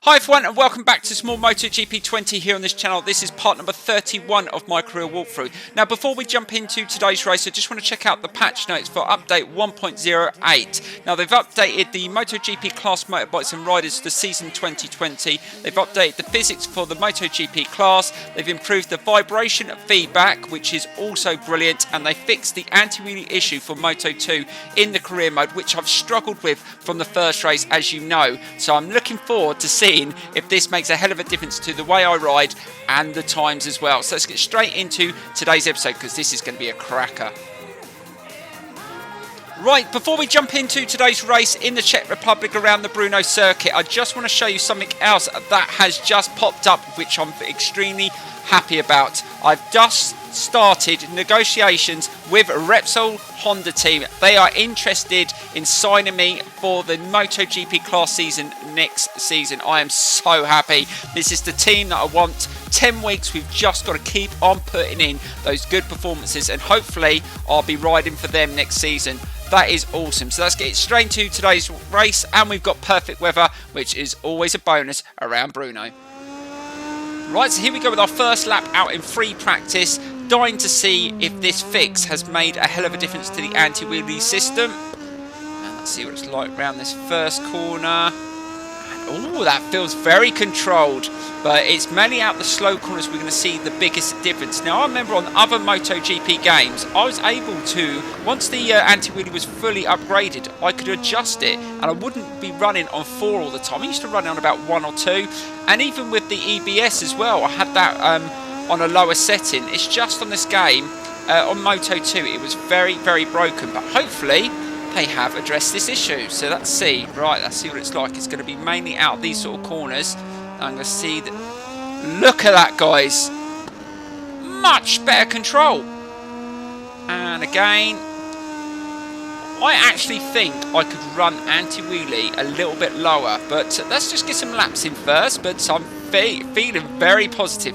Hi everyone and welcome back to some more MotoGP 20 here on this channel. This is part number 31 of my career walkthrough. Now before we jump into today's race, I just want to check out the patch notes for update 1.08. Now they've updated the MotoGP class motorbikes and riders for season 2020. They've updated the physics for the MotoGP class. They've improved the vibration feedback, which is also brilliant, and they fixed the anti-wheelie issue for Moto2 in the career mode, which I've struggled with from the first race, as you know. So I'm looking forward to seeing if this makes a hell of a difference to the way I ride and the times as well. So let's get straight into today's episode because this is going to be a cracker. Right, before we jump into today's race in the Czech Republic around the BRNO circuit, I just want to show you something else that has just popped up, which I'm extremely happy about. I've just started negotiations with Repsol Honda team. They are interested in signing me for the MotoGP class season next season. I am so happy. This is the team that I want. 10 weeks, we've just got to keep on putting in those good performances and hopefully I'll be riding for them next season. That is awesome. So let's get straight into today's race, and we've got perfect weather, which is always a bonus around BRNO. Right, so here we go with our first lap out in free practice. Dying to see if this fix has made a hell of a difference to the anti-wheelie system. And let's see what it's like around this first corner. Oh, that feels very controlled, but it's mainly out the slow corners we're going to see the biggest difference. Now, I remember on other MotoGP games, I was able to, once the anti-wheelie was fully upgraded, I could adjust it, and I wouldn't be running on 4 all the time. I used to run on about 1 or 2, and even with the EBS as well, I had that on a lower setting. It's just on this game, on Moto2, it was very, very broken, but hopefully they have addressed this issue. So let's see. Right, let's see what it's like. It's going to be mainly out these sort of corners. I'm going to see that. Look at that, guys. Much better control. And again, I actually think I could run anti-wheelie a little bit lower, but let's just get some laps in first. But I'm feeling very positive.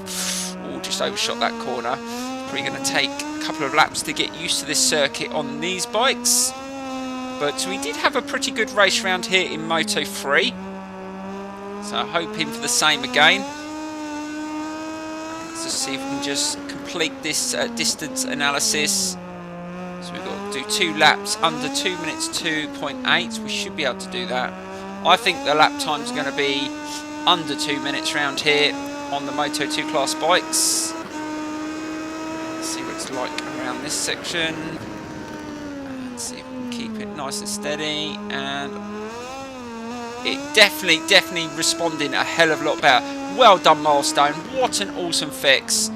Oh, just overshot that corner. Probably going to take a couple of laps to get used to this circuit on these bikes. But we did have a pretty good race round here in Moto3. So hoping for the same again. Let's just see if we can just complete this distance analysis. So we've got to do 2 laps under 2 minutes 2.8. We should be able to do that. I think the lap time is going to be under 2 minutes round here on the Moto2 class bikes. Let's see what it's like around this section. Let's see if we can keep it nice and steady, and it definitely responding a hell of a lot better. Well done, Milestone. What an awesome fix.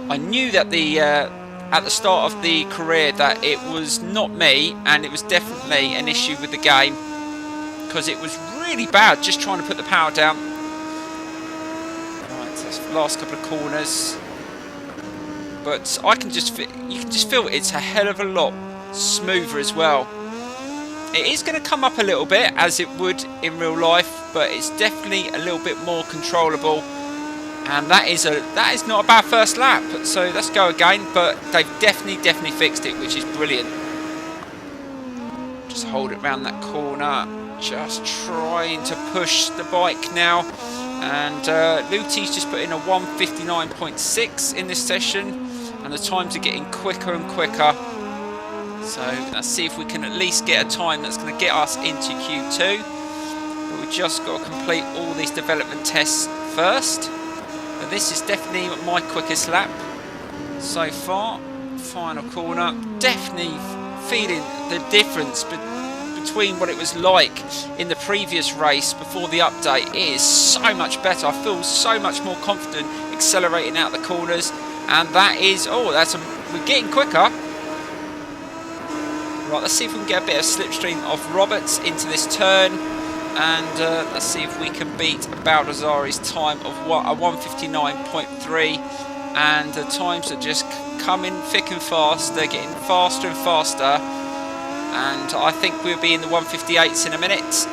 I knew that at the start of the career that it was not me, and it was definitely an issue with the game because it was really bad just trying to put the power down. Right, so that's the last couple of corners, but I can just you can just feel it's a hell of a lot smoother as well. It is going to come up a little bit as it would in real life, but it's definitely a little bit more controllable, and that is not a bad first lap. So let's go again, but they've definitely fixed it, which is brilliant. Just hold it around that corner, just trying to push the bike now, and Luti's just put in a 1:59.6 in this session, and the times are getting quicker and quicker. So let's see if we can at least get a time that's going to get us into Q2. But we've just got to complete all these development tests first. But this is definitely my quickest lap so far. Final corner. Definitely feeling the difference between what it was like in the previous race before the update. It is so much better. I feel so much more confident accelerating out the corners. And that is, we're getting quicker. Right, let's see if we can get a bit of slipstream of Roberts into this turn, and let's see if we can beat Baldassarri's time of a 1:59.3, and the times are just coming thick and fast. They're getting faster and faster, and I think we'll be in the 1:58s in a minute,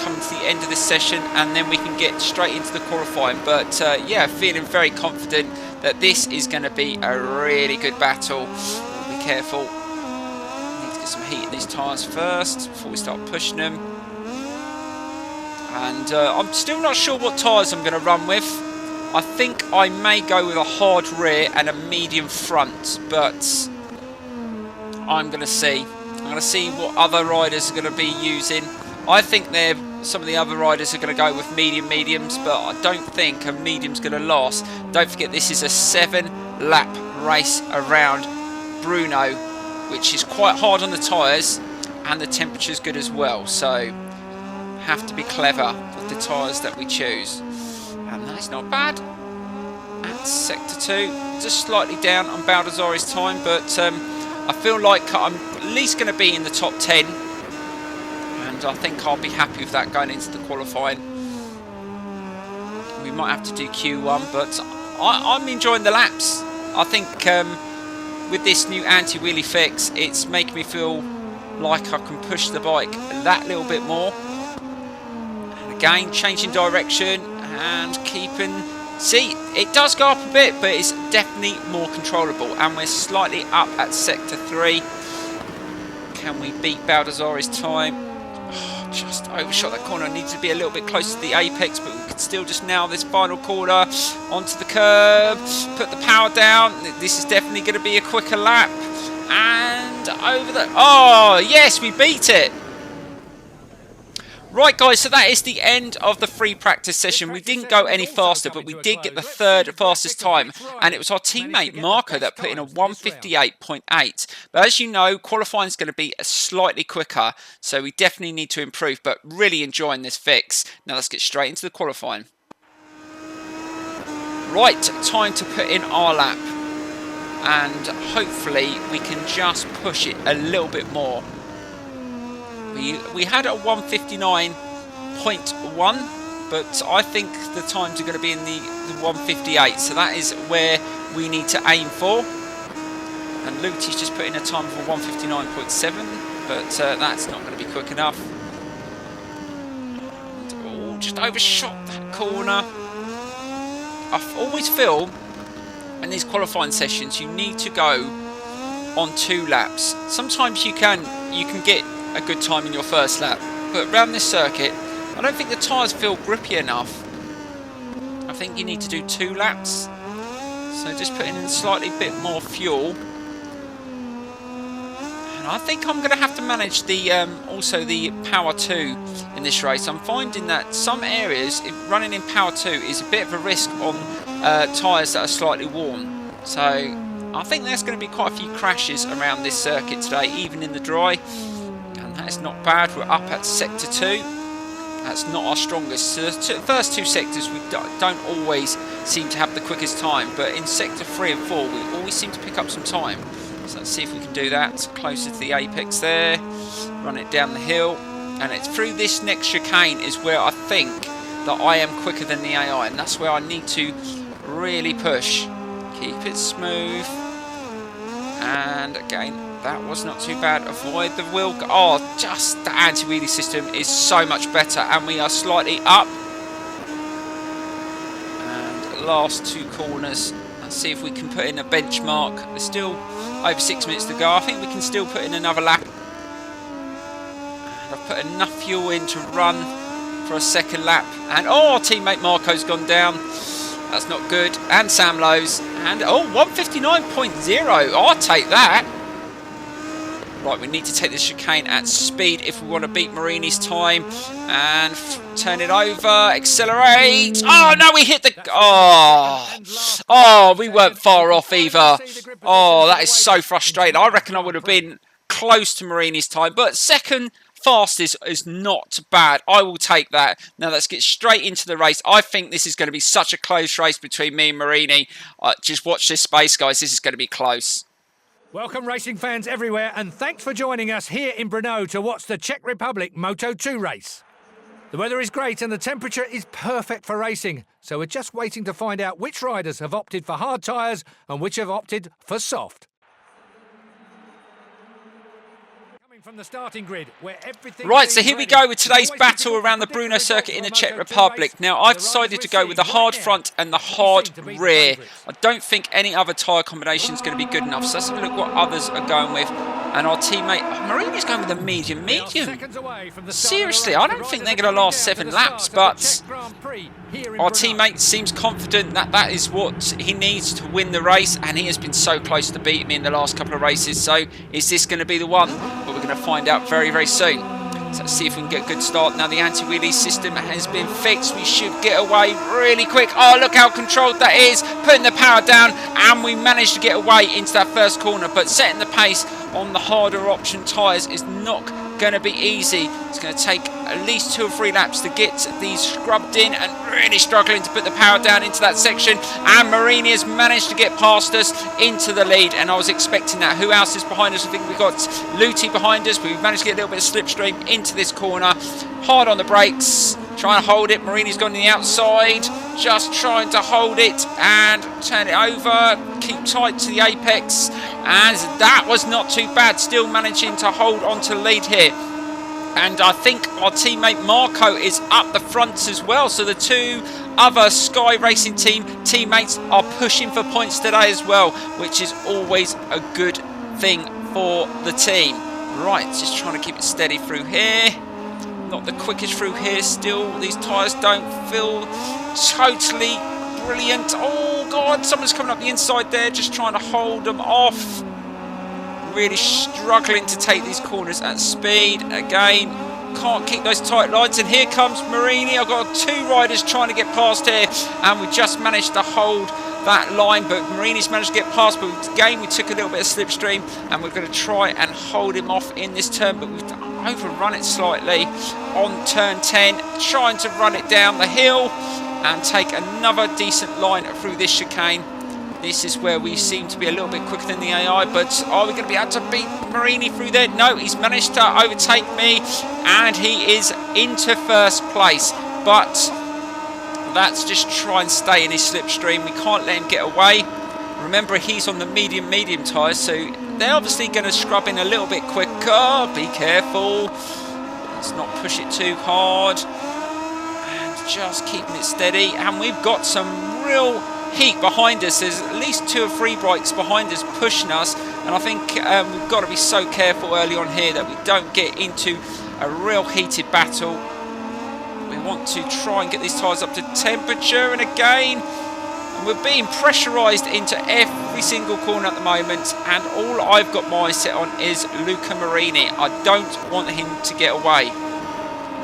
coming to the end of this session, and then we can get straight into the qualifying. But yeah, feeling very confident that this is going to be a really good battle. Be careful. Some heat in these tyres first before we start pushing them. And I'm still not sure what tyres I'm going to run with. I think I may go with a hard rear and a medium front, but I'm going to see. I'm going to see what other riders are going to be using. I think some of the other riders are going to go with mediums, but I don't think a medium's going to last. Don't forget, this is a 7-lap race around BRNO, which is quite hard on the tyres, and the temperature's good as well. So have to be clever with the tyres that we choose. And that's not bad. At sector 2, just slightly down on Baldassarri's time, but I feel like I'm at least going to be in the top 10. And I think I'll be happy with that going into the qualifying. We might have to do Q1, but I'm enjoying the laps. I think with this new anti-wheelie fix, it's making me feel like I can push the bike that little bit more. And again, changing direction and keeping... See, it does go up a bit, but it's definitely more controllable. And we're slightly up at sector 3. Can we beat Baldassarri's time? Oh, just overshot that corner. I need to be a little bit closer to the apex, but we can still just nail this final corner onto the curb. Put the power down. This is definitely going to be a quicker lap. And over the... Oh, yes, we beat it. Right, guys, so that is the end of the free practice session. We didn't go any faster, but we did get the 3rd fastest time, and it was our teammate Marco that put in a 1:58.8. But as you know, qualifying is going to be slightly quicker, so we definitely need to improve, but really enjoying this fix. Now let's get straight into the qualifying. Right, time to put in our lap, and hopefully we can just push it a little bit more. We had a 1:59.1, but I think the times are going to be in the 1:58, so that is where we need to aim for. And Luti's just put in a time for 1:59.7, but that's not going to be quick enough. Oh, just overshot that corner. I always feel in these qualifying sessions you need to go on 2 laps. Sometimes you can get a good time in your first lap, but around this circuit I don't think the tyres feel grippy enough. I think you need to do 2 laps, so just putting in slightly bit more fuel. And I think I'm going to have to manage the also the power 2 in this race. I'm finding that some areas running in power 2 is a bit of a risk on tyres that are slightly worn, so I think there's going to be quite a few crashes around this circuit today, even in the dry. That's not bad. We're up at sector 2. That's not our strongest. So the first 2 sectors we don't always seem to have the quickest time, but in sector 3 and 4 we always seem to pick up some time. So let's see if we can do that. Closer to the apex there. Run it down the hill, and it's through this next chicane is where I think that I am quicker than the AI, and that's where I need to really push. Keep it smooth. And again, that was not too bad. Avoid the wheel. Oh, just the anti-wheelie system is so much better, and we are slightly up. And last 2 corners. Let's see if we can put in a benchmark. There's still over 6 minutes to go. I think we can still put in another lap. And I've put enough fuel in to run for a 2nd lap. And oh, teammate Marco's gone down. That's not good. And Sam Lowe's. And oh, 1:59.0. I'll take that. Right, we need to take this chicane at speed if we want to beat Marini's time. And turn it over. Accelerate. Oh, no, we hit the... Oh, we weren't far off either. Oh, that is so frustrating. I reckon I would have been close to Marini's time. But 2nd fastest is not bad. I will take that. Now let's get straight into the race. I think this is going to be such a close race between me and Marini. Just watch this space, guys. This is going to be close. Welcome racing fans everywhere, and thanks for joining us here in Brno to watch the Czech Republic Moto2 race. The weather is great and the temperature is perfect for racing, so we're just waiting to find out which riders have opted for hard tyres and which have opted for soft. From the starting grid, where right, so here we go with today's battle around the BRNO circuit in the Czech Republic. Now, I've decided to go with the hard front and the hard rear. I don't think any other tyre combination is going to be good enough, so let's have a look what others are going with. And our teammate, Marini's going with a medium. They are seconds away from the start of the Seriously, race. I The don't think riders they're are going to coming last down 7 to the laps, start of the but Czech Grand Prix here in our Brno. teammate seems confident that that is what he needs to win the race, and he has been so close to beating me in the last couple of races. So is this going to be the one? But we're going to find out very, very soon. So let's see if we can get a good start. Now the anti-wheelie system has been fixed. We should get away really quick. Oh, look how controlled that is. Putting the power down, and we managed to get away into that first corner. But setting the pace on the harder option tyres is not going to be easy. It's going to take at least 2 or 3 laps to get these scrubbed in, and really struggling to put the power down into that section. And Marini has managed to get past us into the lead, and I was expecting that. Who else is behind us? I think we've got Luti behind us. We've managed to get a little bit of slipstream into this corner. Hard on the brakes, trying to hold it. Marini's gone on the outside, just trying to hold it and turn it over, keep tight to the apex, and that was not too bad, still managing to hold on to the lead here. And I think our teammate Marco is up the front as well, so the 2 other Sky Racing team teammates are pushing for points today as well, which is always a good thing for the team. Right, just trying to keep it steady through here. Not the quickest through here still. These tyres don't feel totally brilliant. Oh God, someone's coming up the inside there, just trying to hold them off. Really struggling to take these corners at speed. Again, can't keep those tight lines. And here comes Marini. I've got 2 riders trying to get past here, and we just managed to hold that line, but Marini's managed to get past. But again, we took a little bit of slipstream, and we're going to try and hold him off in this turn, but we've overrun it slightly on turn 10, trying to run it down the hill and take another decent line through this chicane. This is where we seem to be a little bit quicker than the AI, but are we going to be able to beat Marini through there? No, he's managed to overtake me, and he is into first place. But let's just try and stay in his slipstream. We can't let him get away. Remember, he's on the medium tyres, so they're obviously going to scrub in a little bit quicker. Be careful. Let's not push it too hard. And just keeping it steady. And we've got some real heat behind us. There's at least 2 or 3 bikes behind us pushing us, and I think we've got to be so careful early on here that we don't get into a real heated battle. We want to try and get these tyres up to temperature, and again, we're being pressurised into every single corner at the moment, and all I've got my eyes set on is Luca Marini. I don't want him to get away.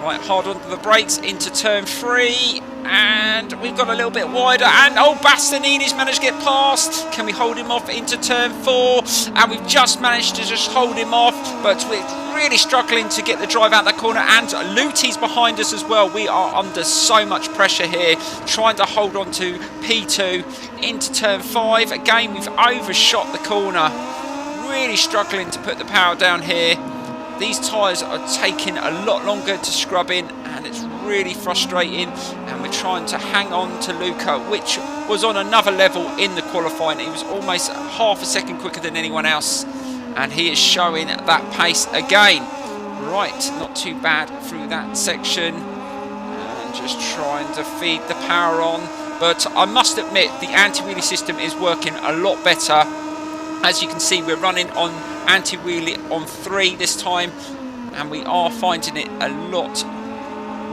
Right, hard onto the brakes into turn 3, and we've got a little bit wider, and oh, Bastianini's managed to get past. Can we hold him off into turn 4? And we've just managed to just hold him off, but we're really struggling to get the drive out that corner, and Luti's behind us as well. We are under so much pressure here, trying to hold on to P2 into turn 5. Again, we've overshot the corner, really struggling to put the power down here. These tyres are taking a lot longer to scrub in, and it's really frustrating, and we're trying to hang on to Luca, which was on another level in the qualifying. He was almost half a second quicker than anyone else, and he is showing that pace again. Right, not too bad through that section, and just trying to feed the power on. But I must admit, the anti-wheelie system is working a lot better. As you can see, we're running on anti-wheelie on 3 this time, and we are finding it a lot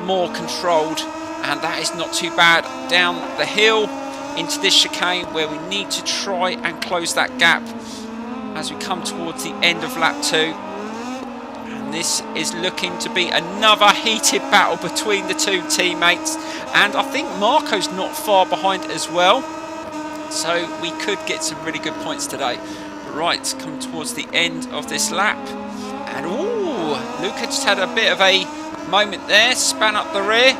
more controlled, and that is not too bad. Down the hill into this chicane where we need to try and close that gap as we come towards the end of lap 2. And this is looking to be another heated battle between the 2 teammates, and I think Marco's not far behind as well, so we could get some really good points today. Right, coming towards the end of this lap, and ooh, Luca just had a bit of a moment there, span up the rear.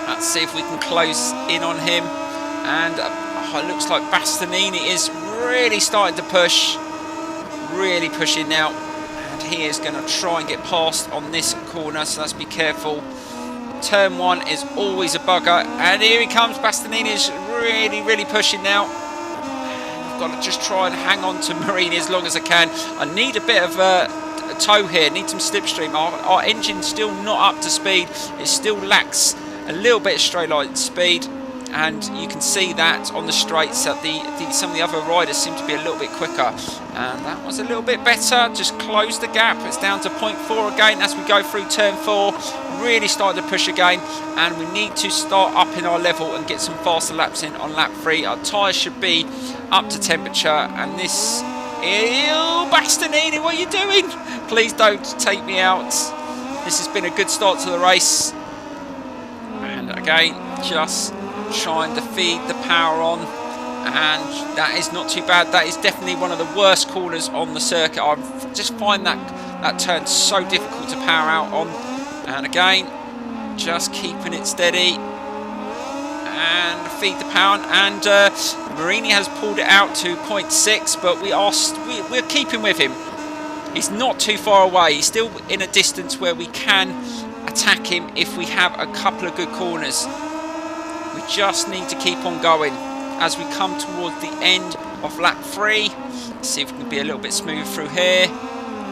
Let's see if we can close in on him, and it looks like Bastianini is really starting to push, really pushing now, and he is going to try and get past on this corner, so let's be careful. Turn 1 is always a bugger, and here he comes. Bastianini is really pushing now. I've got to just try and hang on to Marini as long as I can. I need a bit of a tow here, need some slipstream. Our engine's still not up to speed. It still lacks a little bit of straight line speed, and you can see that on the straights that some of the other riders seem to be a little bit quicker, and that was a little bit better. Just closed the gap. It's down to 0.4 again as we go through turn 4. Really started to push again, and we need to start upping our level and get some faster laps in on lap 3. Our tyres should be up to temperature, and this... Ew, Bastianini, what are you doing? Please don't take me out. This has been a good start to the race, and again, just trying to feed the power on, and that is not too bad. That is definitely one of the worst corners on the circuit. I just find that turn so difficult to power out on, and again, just keeping it steady and feed the power. And Marini has pulled it out to 0.6, but we're keeping with him. He's not too far away. He's still in a distance where we can attack him if we have a couple of good corners. We just need to keep on going as we come towards the end of lap 3. Let's see if we can be a little bit smooth through here.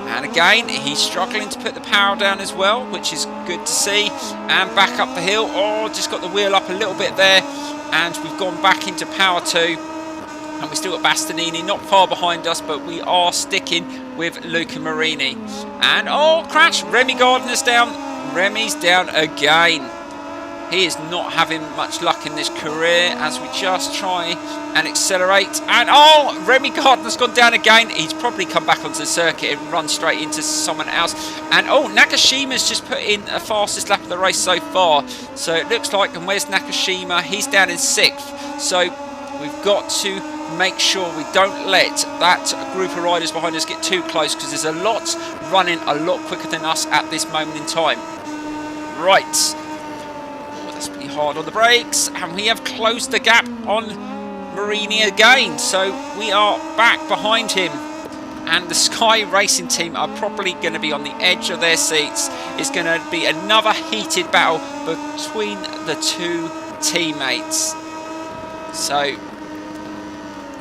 And again, he's struggling to put the power down as well, which is good to see. And back up the hill. Oh, just got the wheel up a little bit there. And we've gone back into power 2. And we still got Bastianini not far behind us, but we are sticking with Luca Marini. And oh, crash! Remy Gardner's down. Remy's down again. He is not having much luck in this career as we just try and accelerate. And oh, Remy Gardner's gone down again. He's probably come back onto the circuit and run straight into someone else. And oh, Nakashima's just put in a fastest lap of the race so far. So it looks like, and where's Nakashima? He's down in 6th. So we've got to make sure we don't let that group of riders behind us get too close, because there's a lot running a lot quicker than us at this moment in time. Right. Oh, that's pretty hard on the brakes, and we have closed the gap on Marini again, so we are back behind him. And the Sky Racing team are probably going to be on the edge of their seats. It's going to be another heated battle between the two teammates. So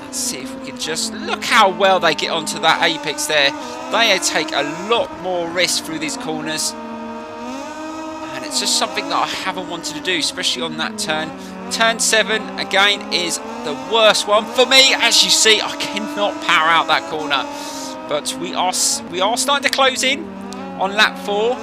let's see if we can just look how well they get onto that apex there. They take a lot more risk through these corners, and it's just something that I haven't wanted to do, especially on that turn. Turn 7 again is the worst one for me. As you see, I cannot power out that corner, but we are starting to close in on lap 4.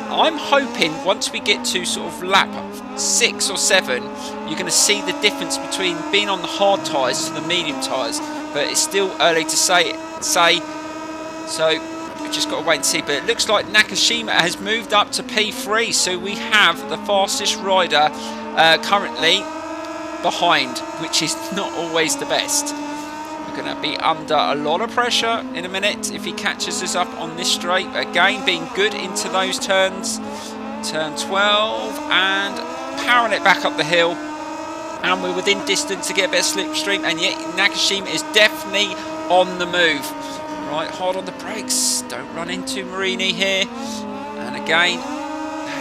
I'm hoping once we get to sort of lap 6 or 7, you're going to see the difference between being on the hard tyres to the medium tyres, but it's still early to say. So we've just got to wait and see. But it looks like Nakashima has moved up to P3, so we have the fastest rider currently behind, which is not always the best. We're going to be under a lot of pressure in a minute if he catches us up on this straight. Again, being good into those turns. Turn 12 and powering it back up the hill, and we're within distance to get a bit of slipstream, and yet Nakashima is definitely on the move. Right, hard on the brakes, don't run into Marini here. And again,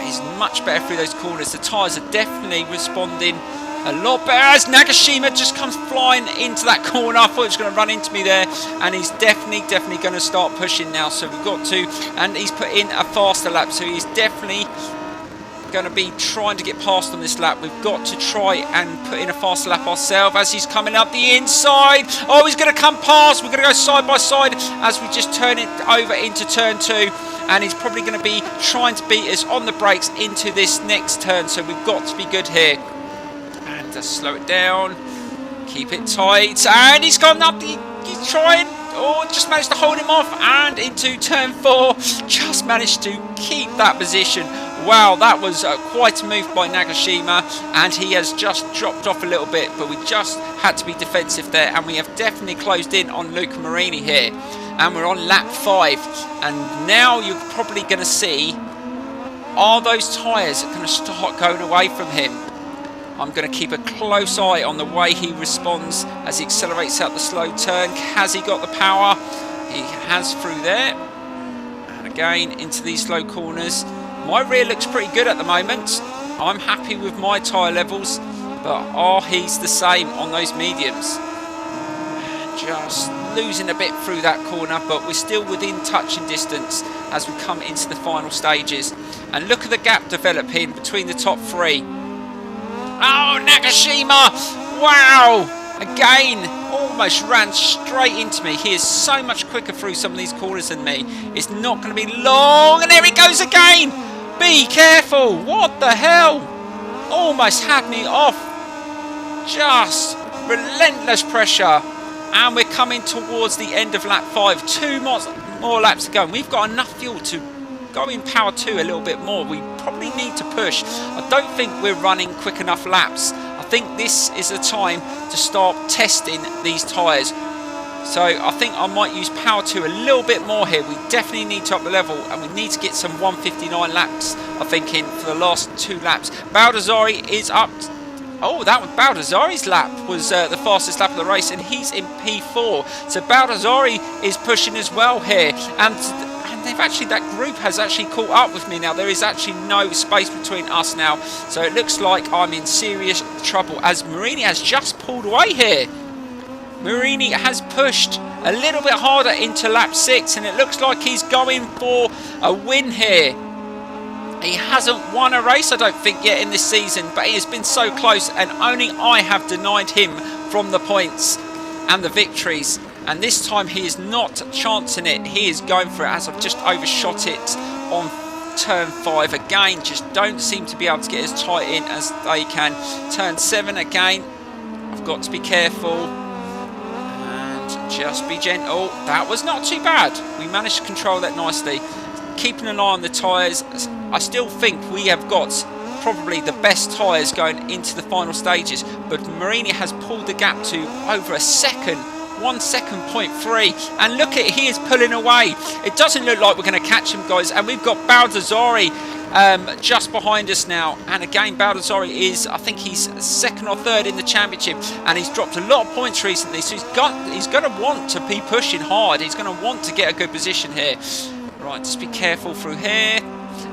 he's much better through those corners. The tyres are definitely responding a lot better as Nakashima just comes flying into that corner. I thought he was going to run into me there, and he's definitely going to start pushing now. So we've got to, and he's put in a faster lap, so he's definitely going to be trying to get past on this lap. We've got to try and put in a faster lap ourselves as he's coming up the inside. Oh, he's going to come past. We're going to go side by side as we just turn it over into turn 2, and he's probably going to be trying to beat us on the brakes into this next turn, so we've got to be good here. And just slow it down, keep it tight, and he's gone up. He's trying. Oh, just managed to hold him off, and into turn 4, just managed to keep that position. Wow, that was quite a move by Nakashima, and he has just dropped off a little bit, but we just had to be defensive there, and we have definitely closed in on Luca Marini here, and we're on lap 5, and now you're probably going to see, are those tyres going to start going away from him? I'm going to keep a close eye on the way he responds as he accelerates out the slow turn. Has he got the power? He has through there. And again, into these slow corners. My rear looks pretty good at the moment. I'm happy with my tyre levels, but he's the same on those mediums. Just losing a bit through that corner, but we're still within touching distance as we come into the final stages. And look at the gap developing between the top 3. Oh, Nakashima! Wow! Again, almost ran straight into me. He is so much quicker through some of these corners than me. It's not going to be long. And there he goes again! Be careful! What the hell? Almost had me off. Just relentless pressure. And we're coming towards the end of lap 5. 2 more laps to go. And we've got enough fuel to go in power 2 a little bit more. We probably need to push. I don't think we're running quick enough laps. I think this is the time to start testing these tyres. So I think I might use power 2 a little bit more here. We definitely need to up the level, and we need to get some 159 laps, I think, in for the last 2 laps. Baldassarri is up. Oh, that was Baldassarri's lap was the fastest lap of the race, and he's in P4. So Baldassarri is pushing as well here, and they've actually, that group has actually caught up with me now. There is actually no space between us now, so it looks like I'm in serious trouble as Marini has just pulled away here. Marini has pushed a little bit harder into lap 6, and it looks like he's going for a win here. He hasn't won a race, I don't think, yet in this season, but he has been so close, and only I have denied him from the points and the victories. And this time he is not chancing it. He is going for it, as I've just overshot it on turn 5 again. Just don't seem to be able to get as tight in as they can. Turn 7 again. I've got to be careful and just be gentle. That was not too bad. We managed to control that nicely. Keeping an eye on the tyres. I still think we have got probably the best tyres going into the final stages, but Marini has pulled the gap to over a second. 1 second, 0.3, and look at, he is pulling away. It doesn't look like we're going to catch him, guys, and we've got Baldassarri just behind us now. And again, Baldassarri is, I think he's 2nd or 3rd in the championship, and he's dropped a lot of points recently, so he's going to want to be pushing hard. He's going to want to get a good position here. Right, just be careful through here.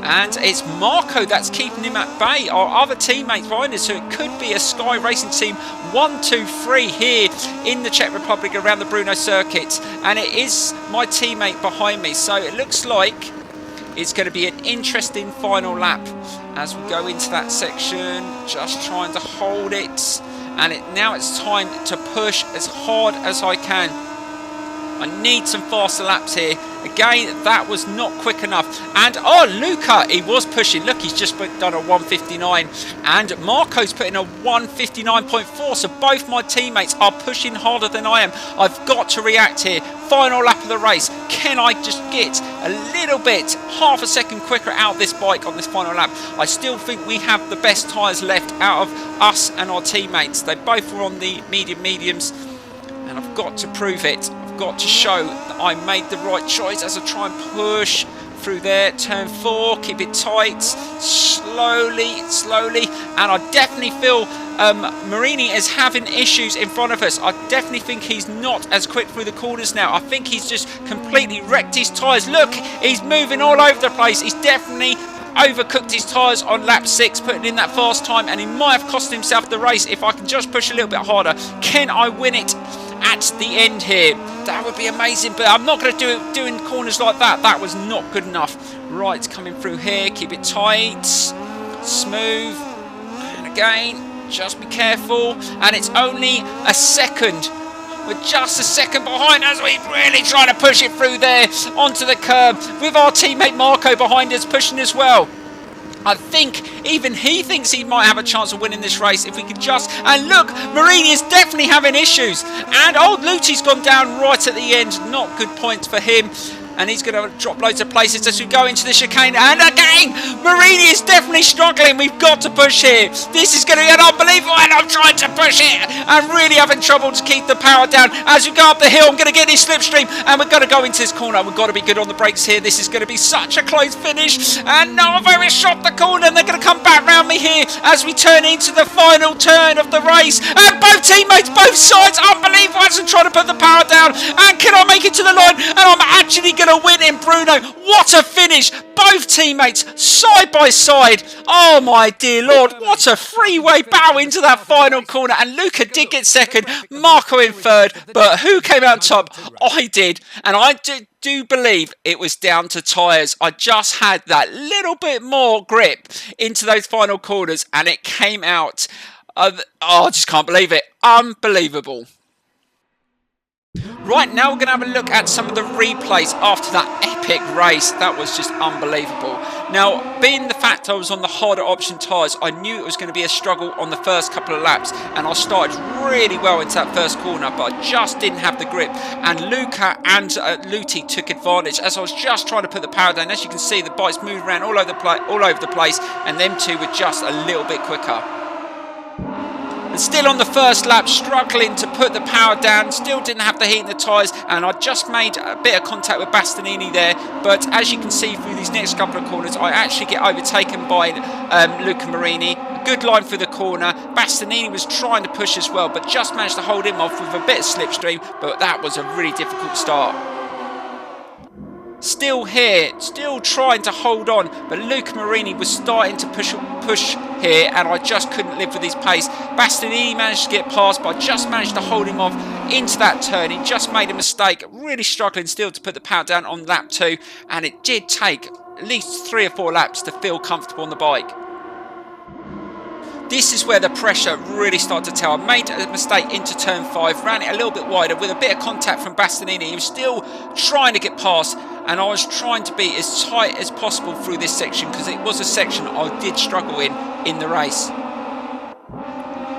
And it's Marco that's keeping him at bay. Our other teammates behind us, so it could be a Sky Racing Team 1, 2, 3 here in the Czech Republic around the Brno circuit. And it is my teammate behind me. So it looks like it's going to be an interesting final lap as we go into that section. Just trying to hold it. And now it's time to push as hard as I can. I need some faster laps here. Again, that was not quick enough. And, oh, Luca, he was pushing. Look, he's just done a 159. And Marco's putting a 159.4. So both my teammates are pushing harder than I am. I've got to react here. Final lap of the race. Can I just get a little bit, half a second quicker out this bike on this final lap? I still think we have the best tyres left out of us and our teammates. They both were on the mediums. And I've got to prove it. Got to show that I made the right choice as I try and push through there. Turn 4, keep it tight, slowly, and I definitely feel Marini is having issues in front of us. I definitely think he's not as quick through the corners now. I think he's just completely wrecked his tyres. Look, he's moving all over the place. He's definitely overcooked his tyres on lap 6, putting in that fast time, and he might have cost himself the race if I can just push a little bit harder. Can I win it at the end here? That would be amazing, but I'm not going to do it doing corners like that. That was not good enough. Right, coming through here, keep it tight, smooth, and again, just be careful. And it's only a second. We're just a second behind as we really try to push it through there onto the curb with our teammate Marco behind us pushing as well. I think even he thinks he might have a chance of winning this race if we could just... And look, Marini is definitely having issues. And old Luti's gone down right at the end. Not good points for him. And he's going to drop loads of places as we go into the chicane. And again, Marini is definitely struggling. We've got to push here. This is going to be unbelievable. And I'm trying to push it. I'm really having trouble to keep the power down. As we go up the hill, I'm going to get this slipstream. And we're going to go into this corner. We've got to be good on the brakes here. This is going to be such a close finish. And no, I've overshot the corner. And they're going to come back round me here as we turn into the final turn of the race. And both teammates, both sides, unbelievable. As I'm trying to put the power down. And can I make it to the line? And I'm actually going to win in Brno. What a finish! Both teammates side by side. Oh my dear Lord, what a freeway battle into that final corner. And Luca did get second, Marco in third, but who came out top? I did, and I do believe it was down to tyres. I just had that little bit more grip into those final corners, and it came out I just can't believe it. Unbelievable. Right, now we're going to have a look at some of the replays after that epic race. That was just unbelievable. Now, being the fact I was on the harder option tyres, I knew it was going to be a struggle on the first couple of laps, and I started really well into that first corner, but I just didn't have the grip, and Luca and Luti took advantage as I was just trying to put the power down. As you can see, the bikes moved around all over the place, and them two were just a little bit quicker. And still on the first lap, struggling to put the power down, still didn't have the heat in the tyres, and I just made a bit of contact with Bastianini there, but as you can see through these next couple of corners, I actually get overtaken by Luca Marini. Good line through the corner. Bastianini was trying to push as well, but just managed to hold him off with a bit of slipstream, but that was a really difficult start. Still here, still trying to hold on, but Luca Marini was starting to push here, and I just couldn't live with his pace. Bastianini managed to get past, but I just managed to hold him off into that turn. He just made a mistake, really struggling still to put the power down on lap 2, and it did take at least 3 or 4 laps to feel comfortable on the bike. This is where the pressure really started to tell. I made a mistake into turn 5, ran it a little bit wider with a bit of contact from Bastianini. He was still trying to get past, and I was trying to be as tight as possible through this section because it was a section I did struggle in the race.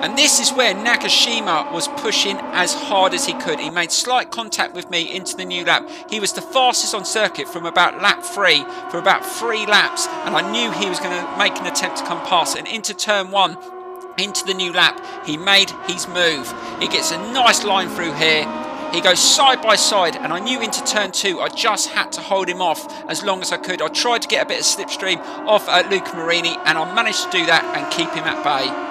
And this is where Nakashima was pushing as hard as he could. He made slight contact with me into the new lap. He was the fastest on circuit from about lap 3 for about 3 laps, and I knew he was going to make an attempt to come past. And into turn 1, into the new lap, he made his move. He gets a nice line through here. He goes side by side, and I knew into turn 2 I just had to hold him off as long as I could. I tried to get a bit of slipstream off Luca Marini, and I managed to do that and keep him at bay.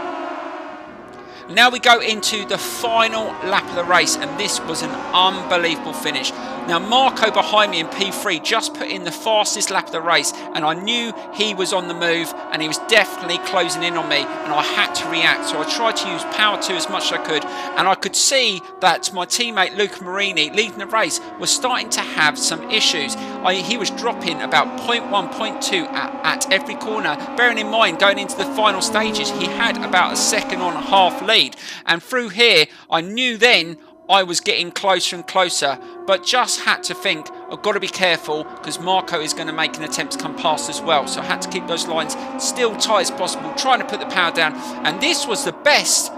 Now we go into the final lap of the race, and this was an unbelievable finish. Now Marco behind me in P3 just put in the fastest lap of the race, and I knew he was on the move and he was definitely closing in on me, and I had to react. So I tried to use power 2 as much as I could, and I could see that my teammate Luca Marini leading the race was starting to have some issues. He was dropping about 0.1, 0.2 at every corner. Bearing in mind, going into the final stages, he had about a 1.5-second lead, and through here I knew then I was getting closer and closer, but just had to think I've got to be careful because Marco is going to make an attempt to come past as well. So I had to keep those lines still tight as possible, trying to put the power down, and this was the best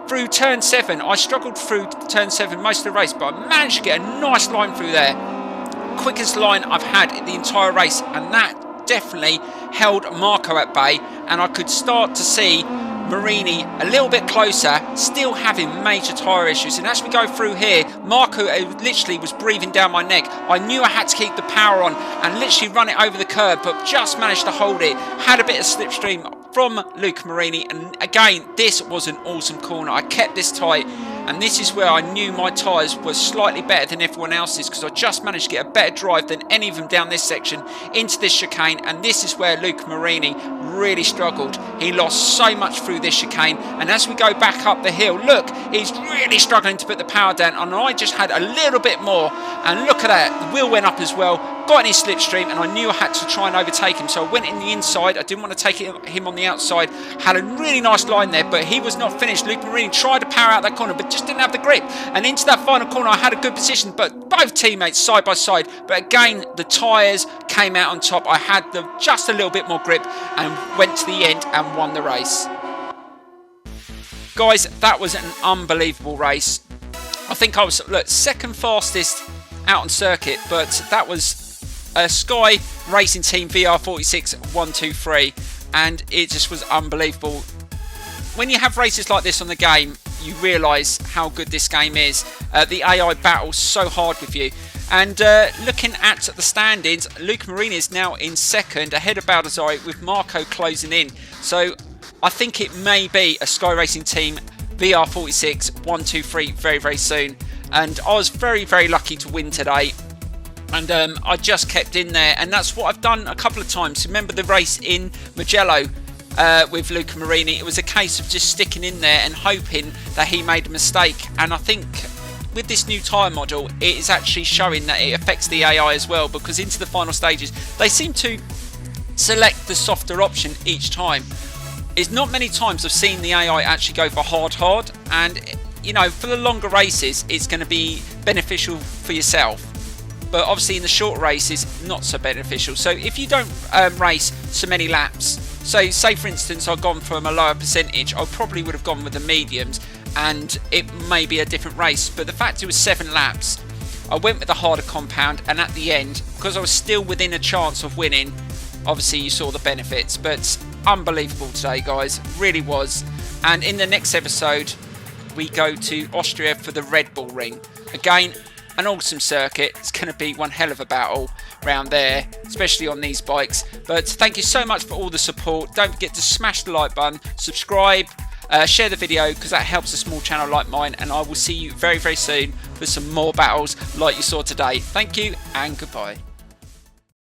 through turn 7. I struggled through turn 7 most of the race, but I managed to get a nice line through there. Quickest line I've had in the entire race, and that definitely held Marco at bay, and I could start to see Marini a little bit closer, still having major tyre issues. And as we go through here, Marco literally was breathing down my neck. I knew I had to keep the power on and literally run it over the curb, but just managed to hold it. Had a bit of slipstream from Luca Marini, and again, this was an awesome corner. I kept this tight, and this is where I knew my tyres were slightly better than everyone else's, because I just managed to get a better drive than any of them down this section into this chicane. And this is where Luca Marini really struggled. He lost so much through this chicane, and as we go back up the hill, look, he's really struggling to put the power down, and I just had a little bit more, and look at that, the wheel went up as well, got in his slipstream, and I knew I had to try and overtake him. So I went in the inside, I didn't want to take him on the outside, had a really nice line there, but he was not finished. Luca Marini tried to power out that corner, but just didn't have the grip, and into that final corner I had a good position, but both teammates side by side, but again the tyres came out on top. I had just a little bit more grip and went to the end and won the race. Guys, that was an unbelievable race. I think I was, look, second fastest out on circuit, but that was a Sky Racing Team VR46 123, and it just was unbelievable. When you have races like this on the game, you realise how good this game is. The AI battles so hard with you. And looking at the standings, Luca Marini is now in second, ahead of Baldassarre, with Marco closing in. So I think it may be a Sky Racing Team VR46 123 very, very soon. And I was very, very lucky to win today. And I just kept in there. And that's what I've done a couple of times. Remember the race in Mugello with Luca Marini? It was a case of just sticking in there and hoping that he made a mistake. And I think with this new tyre model, it is actually showing that it affects the AI as well, because into the final stages, they seem to select the softer option each time. It's not many times I've seen the AI actually go for hard, and you know, for the longer races it's going to be beneficial for yourself, but obviously in the short races not so beneficial. So if you don't race so many laps, so say for instance I've gone from a lower percentage, I probably would have gone with the mediums and it may be a different race, but the fact it was 7 laps, I went with the harder compound, and at the end, because I was still within a chance of winning, obviously you saw the benefits. But unbelievable today, guys, really was. And in the next episode we go to Austria for the Red Bull Ring. Again, an awesome circuit. It's going to be one hell of a battle around there, especially on these bikes. But thank you so much for all the support. Don't forget to smash the like button, subscribe, share the video, because that helps a small channel like mine, and I will see you very, very soon with some more battles like you saw today. Thank you and goodbye.